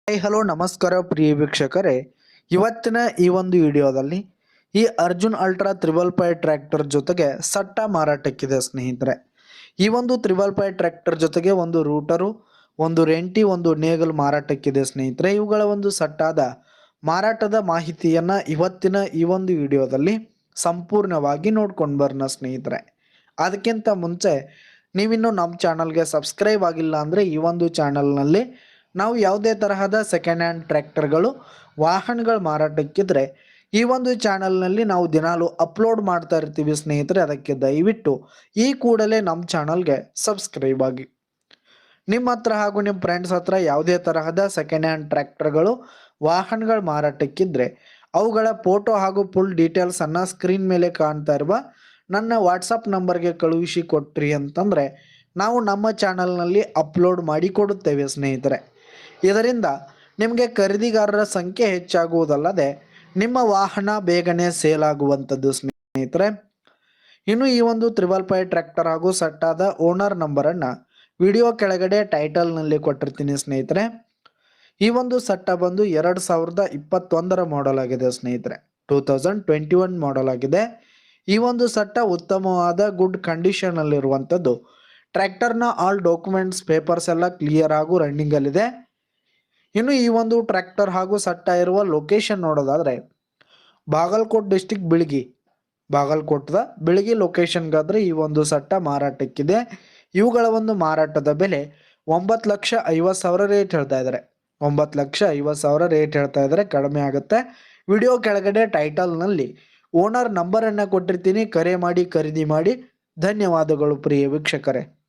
Hi hello ನಮಸ್ಕಾರ ಪ್ರಿಯ ವೀಕ್ಷಕರೇ. ಇವತ್ತಿನ ಈ ಒಂದು ವಿಡಿಯೋದಲ್ಲಿ ಈ ಅರ್ಜುನ್ ಅಲ್ಟ್ರಾ 555 ಟ್ರ್ಯಾಕ್ಟರ್ ಜೊತೆಗೆ ಸಟ್ಟ ಮಾರಾಟಕ್ಕಿದೆ ಸ್ನೇಹಿತರೆ. ಈ ಒಂದು 555 ಟ್ರ್ಯಾಕ್ಟರ್ ಜೊತೆಗೆ ಒಂದು ರೂಟರು, ಒಂದು ರೆಂಟಿ, ಒಂದು ನೇಗಲ್ ಮಾರಾಟಕ್ಕಿದೆ ಸ್ನೇಹಿತರೆ. ಇವುಗಳ ಒಂದು ಸಟ್ಟಾದ ಮಾರಾಟದ ಮಾಹಿತಿಯನ್ನ ಇವತ್ತಿನ ಈ ಒಂದು ವಿಡಿಯೋದಲ್ಲಿ ಸಂಪೂರ್ಣವಾಗಿ ನೋಡ್ಕೊಂಡು ಬರೋಣ ಸ್ನೇಹಿತರೆ. ಅದಕ್ಕಿಂತ ಮುಂಚೆ ನೀವಿನ್ನು ನಮ್ಮ ಚಾನಲ್ಗೆ ಸಬ್ಸ್ಕ್ರೈಬ್ ಆಗಿಲ್ಲ ಅಂದರೆ ಈ ಒಂದು ಚಾನಲ್ನಲ್ಲಿ ನಾವು ಯಾವುದೇ ತರಹದ ಸೆಕೆಂಡ್ ಹ್ಯಾಂಡ್ ಟ್ರ್ಯಾಕ್ಟರ್ಗಳು, ವಾಹನಗಳ ಮಾರಾಟಕ್ಕಿದ್ರೆ ಈ ಒಂದು ಚಾನಲ್ನಲ್ಲಿ ನಾವು ದಿನಾಲು ಅಪ್ಲೋಡ್ ಮಾಡ್ತಾ ಇರ್ತೀವಿ ಸ್ನೇಹಿತರೆ. ಅದಕ್ಕೆ ದಯವಿಟ್ಟು ಈ ಕೂಡಲೇ ನಮ್ಮ ಚಾನಲ್ಗೆ ಸಬ್ಸ್ಕ್ರೈಬ್ ಆಗಿ. ನಿಮ್ಮ ಹತ್ರ ಹಾಗೂ ನಿಮ್ಮ ಫ್ರೆಂಡ್ಸ್ ಹತ್ರ ಯಾವುದೇ ತರಹದ ಸೆಕೆಂಡ್ ಹ್ಯಾಂಡ್ ಟ್ರ್ಯಾಕ್ಟರ್ಗಳು, ವಾಹನಗಳ ಮಾರಾಟಕ್ಕಿದ್ರೆ ಅವುಗಳ ಫೋಟೋ ಹಾಗೂ ಫುಲ್ ಡೀಟೇಲ್ಸನ್ನು ಸ್ಕ್ರೀನ್ ಮೇಲೆ ಕಾಣ್ತಾ ಇರುವ ನನ್ನ ವಾಟ್ಸಪ್ ನಂಬರ್ಗೆ ಕಳುಹಿಸಿ ಕೊಟ್ರಿ ಅಂತಂದರೆ ನಾವು ನಮ್ಮ ಚಾನಲ್ನಲ್ಲಿ ಅಪ್ಲೋಡ್ ಮಾಡಿ ಕೊಡುತ್ತೇವೆ ಸ್ನೇಹಿತರೆ. ಇದರಿಂದ ನಿಮಗೆ ಖರೀದಿಗಾರರ ಸಂಖ್ಯೆ ಹೆಚ್ಚಾಗುವುದಲ್ಲದೆ ನಿಮ್ಮ ವಾಹನ ಬೇಗನೆ ಸೇಲ್ ಆಗುವಂಥದ್ದು ಸ್ನೇಹಿತರೆ. ಇನ್ನು ಈ ಒಂದು 555 ಟ್ರ್ಯಾಕ್ಟರ್ ಹಾಗೂ ಸಟ್ಟಾದ ಓನರ್ ನಂಬರನ್ನು ವಿಡಿಯೋ ಕೆಳಗಡೆ ಟೈಟಲ್ನಲ್ಲಿ ಕೊಟ್ಟಿರ್ತೀನಿ ಸ್ನೇಹಿತರೆ. ಈ ಒಂದು ಸಟ್ಟ ಬಂದು 2021 ಮಾಡೆಲ್ ಆಗಿದೆ ಸ್ನೇಹಿತರೆ. 2021 ಮಾಡೆಲ್ ಆಗಿದೆ. ಈ ಒಂದು ಸಟ್ಟ ಉತ್ತಮವಾದ ಗುಡ್ ಕಂಡೀಷನ್ ಅಲ್ಲಿರುವಂಥದ್ದು. ಟ್ರ್ಯಾಕ್ಟರ್ನ ಆಲ್ ಡಾಕ್ಯುಮೆಂಟ್ಸ್ ಪೇಪರ್ಸ್ ಎಲ್ಲ ಕ್ಲಿಯರ್ ಹಾಗೂ ರನ್ನಿಂಗ್ ಅಲ್ಲಿದೆ. ಇನ್ನು ಈ ಒಂದು ಟ್ರ್ಯಾಕ್ಟರ್ ಹಾಗೂ ಸಟ್ಟ ಇರುವ ಲೊಕೇಶನ್ ನೋಡೋದಾದ್ರೆ ಬಾಗಲಕೋಟ್ ಡಿಸ್ಟಿಕ್ ಬಾಗಲಕೋಟದ ಬಿಳಗಿ ಲೊಕೇಶನ್ಗಾದ್ರೆ ಈ ಒಂದು ಸಟ್ಟ ಮಾರಾಟಕ್ಕಿದೆ. ಇವುಗಳ ಒಂದು ಮಾರಾಟದ ಬೆಲೆ 9,50,000 ರೇಟ್ ಹೇಳ್ತಾ ಇದ್ದಾರೆ. 9,50,000 ರೇಟ್ ಹೇಳ್ತಾ ಇದ್ದಾರೆ. ಕಡಿಮೆ ಆಗುತ್ತೆ. ವಿಡಿಯೋ ಕೆಳಗಡೆ ಟೈಟಲ್ನಲ್ಲಿ ಓನರ್ ನಂಬರನ್ನು ಕೊಟ್ಟಿರ್ತೀನಿ. ಕರೆ ಮಾಡಿ ಖರೀದಿ ಮಾಡಿ. ಧನ್ಯವಾದಗಳು ಪ್ರಿಯ ವೀಕ್ಷಕರೇ.